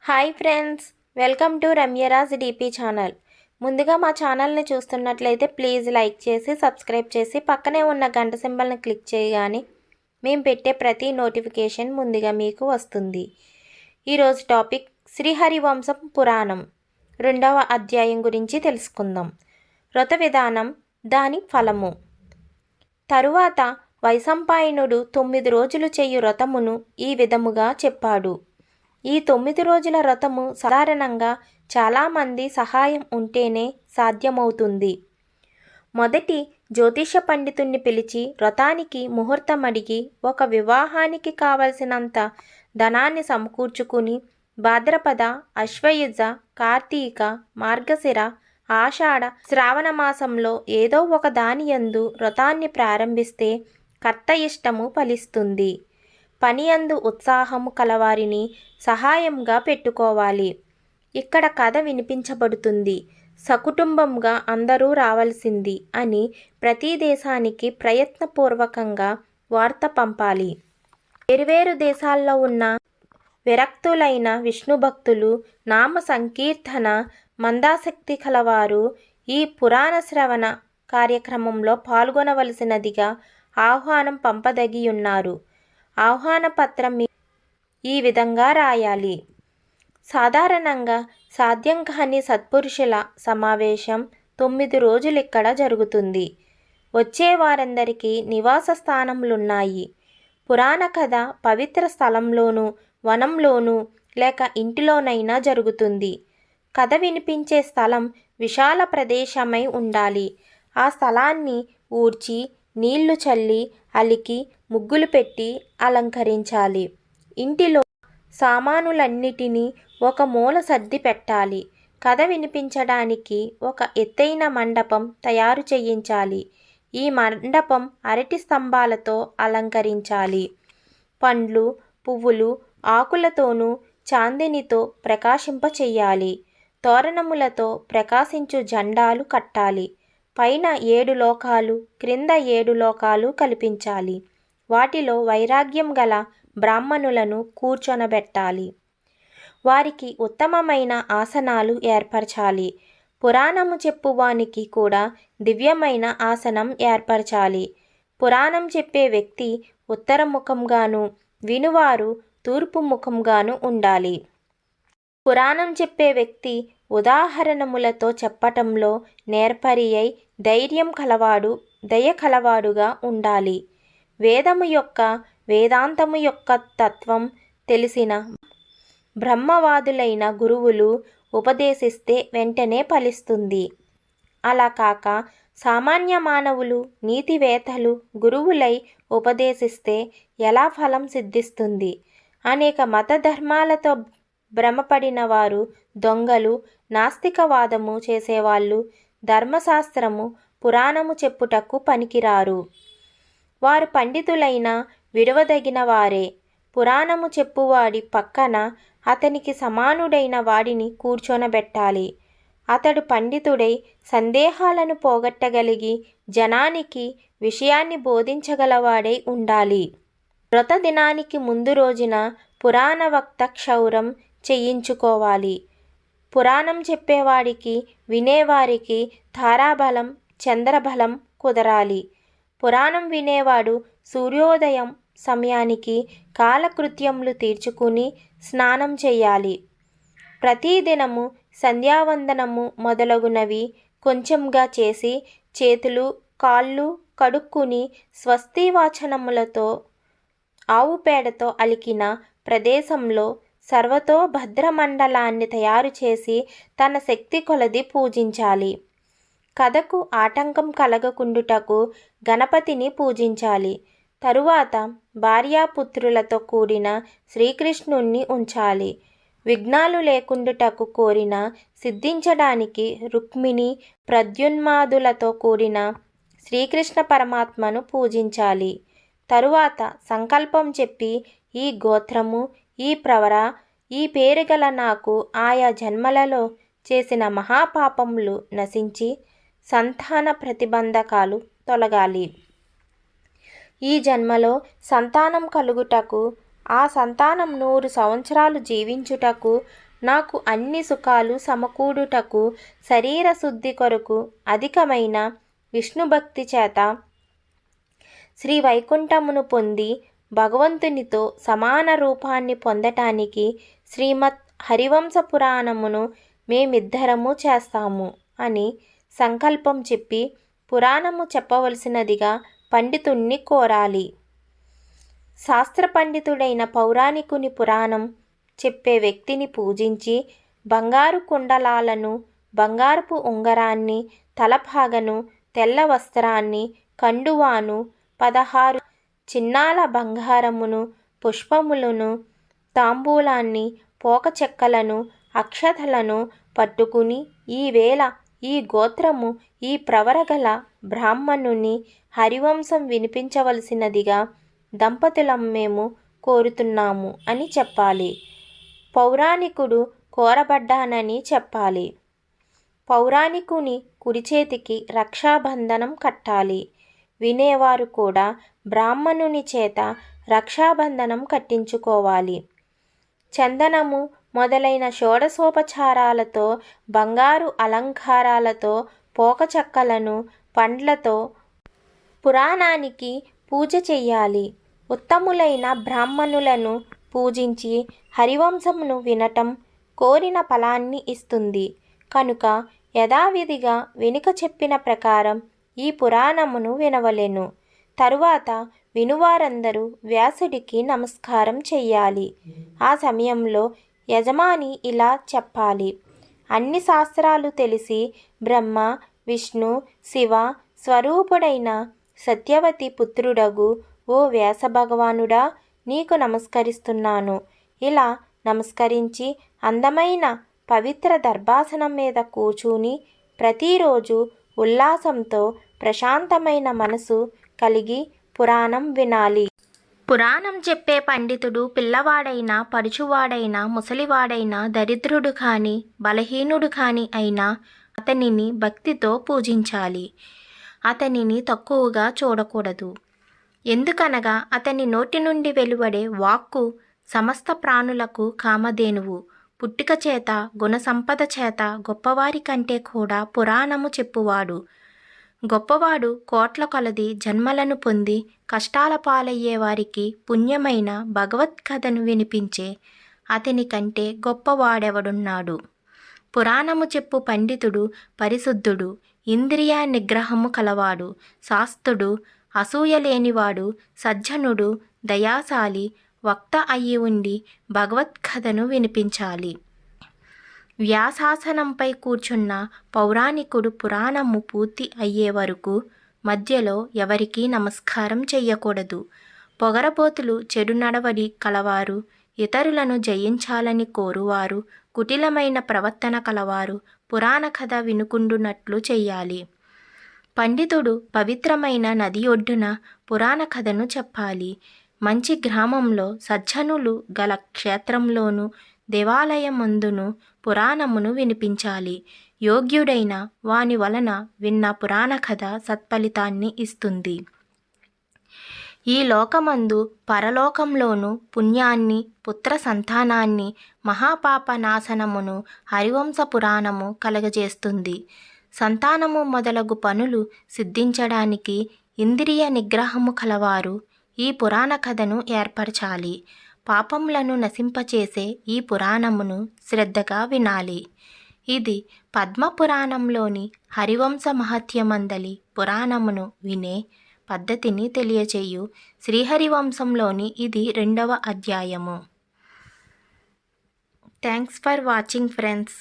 Hi friends, welcome to Ramyaraj DP channel. ముందుగా మా ఛానల్ని చూస్తున్నట్లయితే ప్లీజ్ లైక్ చేసి సబ్స్క్రైబ్ చేసి పక్కనే ఉన్న గంట సింబల్ని క్లిక్ చేయగానే మేము పెట్టే ప్రతి నోటిఫికేషన్ ముందుగా మీకు వస్తుంది. ఈరోజు టాపిక్ శ్రీహరివంశం పురాణం 2వ అధ్యాయం గురించి తెలుసుకుందాం. వ్రత విధానం, దాని ఫలము. తరువాత వైశంపాయనుడు 9 రోజులు చేయు వ్రతమును ఈ విధముగా చెప్పాడు. ఈ 9 రోజుల వ్రతము సాధారణంగా చాలామంది సహాయం ఉంటేనే సాధ్యమవుతుంది. మొదటి జ్యోతిష పండితుణ్ణి పిలిచి వ్రతానికి ముహూర్తం అడిగి ఒక వివాహానికి కావలసినంత ధనాన్ని సమకూర్చుకుని భాద్రపద, అశ్వయుజ, కార్తీక, మార్గశిర, ఆషాఢ, శ్రావణ మాసంలో ఏదో ఒక దానియందు వ్రతాన్ని ప్రారంభిస్తే కర్త ఇష్టము ఫలిస్తుంది. పనియందు ఉత్సాహము కలవారిని సహాయంగా పెట్టుకోవాలి. ఇక్కడ కథ వినిపించబడుతుంది. సకుటుంబంగా అందరూ రావాల్సింది అని ప్రతి దేశానికి ప్రయత్నపూర్వకంగా వార్త పంపాలి. వేరువేరు దేశాల్లో ఉన్న విరక్తులైన విష్ణు భక్తులు, నామ సంకీర్తన మందాసక్తి కలవారు ఈ పురాణ శ్రవణ కార్యక్రమంలో పాల్గొనవలసినదిగా ఆహ్వానం పంపదగియున్నారు. ఆహ్వాన పత్రం ఈ విధంగా రాయాలి. సాధారణంగా సాధ్యం కాని సత్పురుషుల సమావేశం 9 రోజులు ఇక్కడ జరుగుతుంది. వచ్చే వారందరికీ నివాస స్థానములున్నాయి. పురాణ కథ పవిత్ర స్థలంలోనూ, వనంలోనూ లేక ఇంటిలోనైనా జరుగుతుంది. కథ వినిపించే స్థలం విశాల ప్రదేశమై ఉండాలి. ఆ స్థలాన్ని ఊడ్చి, నీళ్లు చల్లి, అలికి, ముగ్గులు పెట్టి అలంకరించాలి. ఇంటిలో సామానులన్నిటినీ ఒక మూల సర్ది పెట్టాలి. కథ వినిపించడానికి ఒక ఎత్తైన మండపం తయారు చేయించాలి. ఈ మండపం అరటి స్తంభాలతో అలంకరించాలి. పండ్లు, పువ్వులు, ఆకులతోనూ చాందినితో ప్రకాశింపచేయాలి. తోరణములతో ప్రకాశించు జెండాలు కట్టాలి. పైన 7 లోకాలు, క్రింద 7 లోకాలు కల్పించాలి. వాటిలో వైరాగ్యం గల బ్రాహ్మణులను కూర్చొనబెట్టాలి. వారికి ఉత్తమమైన ఆసనాలు ఏర్పరచాలి. పురాణము చెప్పువానికి కూడా దివ్యమైన ఆసనం ఏర్పరచాలి. పురాణం చెప్పే వ్యక్తి ఉత్తర ముఖంగాను, వినువారు తూర్పు ముఖంగాను ఉండాలి. పురాణం చెప్పే వ్యక్తి ఉదాహరణములతో చెప్పటంలో నేర్పరి అయి ధైర్యం కలవాడు, దయ కలవాడుగా ఉండాలి. వేదము యొక్క, వేదాంతము యొక్క తత్వం తెలిసిన బ్రహ్మవాదులైన గురువులు ఉపదేశిస్తే వెంటనే ఫలిస్తుంది. అలా కాక సామాన్య మానవులు, నీతివేత్తలు గురువులై ఉపదేశిస్తే ఎలా ఫలం సిద్ధిస్తుంది? అనేక మత ధర్మాలతో భ్రమపడిన వారు దొంగలు, నాస్తికవాదము చేసేవాళ్ళు ధర్మశాస్త్రము, పురాణము చెప్పుటకు పనికిరారు. వారు పండితులైన విడవదగిన వారే. పురాణము చెప్పువాడి పక్కన అతనికి సమానుడైన వాడిని కూర్చొనబెట్టాలి. అతడు పండితుడై సందేహాలను పోగొట్టగలిగి జనానికి విషయాన్ని బోధించగలవాడై ఉండాలి. వ్రత దినానికి ముందు రోజున పురాణ వక్త క్షౌరం చేయించుకోవాలి. పురాణం చెప్పేవాడికి, వినేవారికి తారాబలం, చంద్రబలం కుదరాలి. పురాణం వినేవాడు సూర్యోదయం సమయానికి కాలకృత్యములు తీర్చుకుని స్నానం చేయాలి. ప్రతిదినము సంధ్యావందనము మొదలగునవి కొంచెంగా చేసి చేతులు, కాళ్ళు కడుక్కుని స్వస్తి వాచనములతో ఆవు పేడతో అలికిన ప్రదేశంలో సర్వతో భద్రమండలాన్ని తయారు చేసి తన శక్తి కొలది పూజించాలి. కథకు ఆటంకం కలగకుండుటకు గణపతిని పూజించాలి. తరువాత భార్యాపుత్రులతో కూడిన శ్రీకృష్ణుణ్ణి ఉంచాలి. విఘ్నాలు లేకుండుటకు కోరిన సిద్ధించడానికి రుక్మిణి, ప్రద్యున్మాదులతో కూడిన శ్రీకృష్ణ పరమాత్మను పూజించాలి. తరువాత సంకల్పం చెప్పి ఈ గోత్రము, ఈ ప్రవర, ఈ పేరు గల నాకు ఆయా జన్మలలో చేసిన మహాపాపములు నశించి సంతాన ప్రతిబంధకాలు తొలగాలి. ఈ జన్మలో సంతానం కలుగుటకు, ఆ సంతానం 100 సంవత్సరాలు జీవించుటకు నాకు అన్ని సుఖాలు సమకూడుటకు శరీర శుద్ధి కొరకు అధికమైన విష్ణుభక్తి చేత శ్రీ వైకుంఠమును పొంది భగవంతునితో సమాన రూపాన్ని పొందటానికి శ్రీమద్ హరివంశ పురాణమును మేమిద్దరము చేస్తాము అని సంకల్పం చెప్పి పురాణము చెప్పవలసినదిగా పండితుణ్ణి కోరాలి. శాస్త్ర పండితుడైన పౌరాణికుని పురాణం చెప్పే వ్యక్తిని పూజించి బంగారు కుండలాలను, బంగారపు ఉంగరాన్ని, తలపాగను, తెల్ల వస్త్రాన్ని, కండువాను, 16 చిన్నాల బంగారమును, పుష్పములను, తాంబూలాన్ని, పోక చెక్కలను, అక్షతలను పట్టుకుని ఈవేళ ఈ గోత్రము ఈ ప్రవరగల బ్రాహ్మణుని హరివంశం వినిపించవలసినదిగా దంపతులం మేము కోరుతున్నాము అని చెప్పాలి. పౌరాణికుడు కోరబడ్డానని చెప్పాలి. పౌరాణికుని కుడి చేతికి రక్షాబంధనం కట్టాలి. వినేవారు కూడా బ్రాహ్మణుని చేత రక్షాబంధనం కట్టించుకోవాలి. చందనము మొదలైన షోడశోపచారాలతో, బంగారు అలంకారాలతో, పోకచక్కలను, పండ్లతో పురాణానికి పూజ చెయ్యాలి. ఉత్తములైన బ్రాహ్మణులను పూజించి హరివంశమును వినటం కోరిన ఫలాన్ని ఇస్తుంది. కనుక యథావిధిగా వెనుక చెప్పిన ప్రకారం ఈ పురాణమును వినవలెను. తరువాత వినువారందరూ వ్యాసుడికి నమస్కారం చెయ్యాలి. ఆ సమయంలో యజమాని ఇలా చెప్పాలి: అన్ని శాస్త్రాలు తెలిసి బ్రహ్మ, విష్ణు, శివ స్వరూపుడైన సత్యవతి పుత్రుడగు ఓ వ్యాస భగవానుడా, నీకు నమస్కరిస్తున్నాను. ఇలా నమస్కరించి అందమైన పవిత్ర దర్భాసనం మీద కూర్చుని ప్రతిరోజు ఉల్లాసంతో ప్రశాంతమైన మనసు కలిగి పురాణం వినాలి. పురాణం చెప్పే పండితుడు పిల్లవాడైనా, పడుచువాడైనా, ముసలివాడైనా, దరిద్రుడు కాని, బలహీనుడు కాని అయినా అతనిని భక్తితో పూజించాలి. అతనిని తక్కువగా చూడకూడదు. ఎందుకనగా అతని నోటి నుండి వెలువడే వాక్కు సమస్త ప్రాణులకు కామధేనువు. పుట్టుక చేత, గుణసంపద చేత గొప్పవారి కంటే కూడా పురాణము చెప్పువాడు గొప్పవాడు. కోట్ల కొలది జన్మలను పొంది కష్టాల పాలయ్యే వారికి పుణ్యమైన భగవత్కథను వినిపించే అతని కంటే గొప్పవాడెవడున్నాడు? పురాణము చెప్పు పండితుడు పరిశుద్ధుడు, ఇంద్రియ నిగ్రహము కలవాడు, శాస్త్రుడు, అసూయ లేనివాడు, సజ్జనుడు, దయాశాలి, వక్త అయి ఉండి భగవత్కథను వినిపించాలి. వ్యాసాసనంపై కూర్చున్న పౌరాణికుడు పురాణము పూర్తి అయ్యే వరకు మధ్యలో ఎవరికీ నమస్కారం చెయ్యకూడదు. పొగరబోతులు, చెడు నడవడి కలవారు, ఇతరులను జయించాలని కోరువారు, కుటిలమైన ప్రవర్తన కలవారు పురాణ కథ వినుకుండునట్లు చెయ్యాలి. పండితుడు పవిత్రమైన నది ఒడ్డున పురాణ కథను చెప్పాలి. మంచి గ్రామంలో, సజ్జనులు గల క్షేత్రంలోను, దేవాలయమందును పురాణమును వినిపించాలి. యోగ్యుడైన వాని వలన విన్న పురాణ కథ సత్ఫలితాన్ని ఇస్తుంది. ఈ లోకమందు పరలోకంలోను పుణ్యాన్ని, పుత్ర సంతానాన్ని, మహాపాప నాశనమును హరివంశ పురాణము కలగజేస్తుంది. సంతానము మొదలగు పనులు సిద్ధించడానికి ఇంద్రియ నిగ్రహము కలవారు ఈ పురాణ కథను ఏర్పరచాలి. పాపములను నశింపచేసే ఈ పురాణమును శ్రద్ధగా వినాలి. ఇది పద్మపురాణంలోని హరివంశ మహత్యమందలి పురాణమును వినే పద్ధతిని తెలియచేయు శ్రీహరివంశంలోని ఇది 2వ అధ్యాయము. Thanks for watching friends.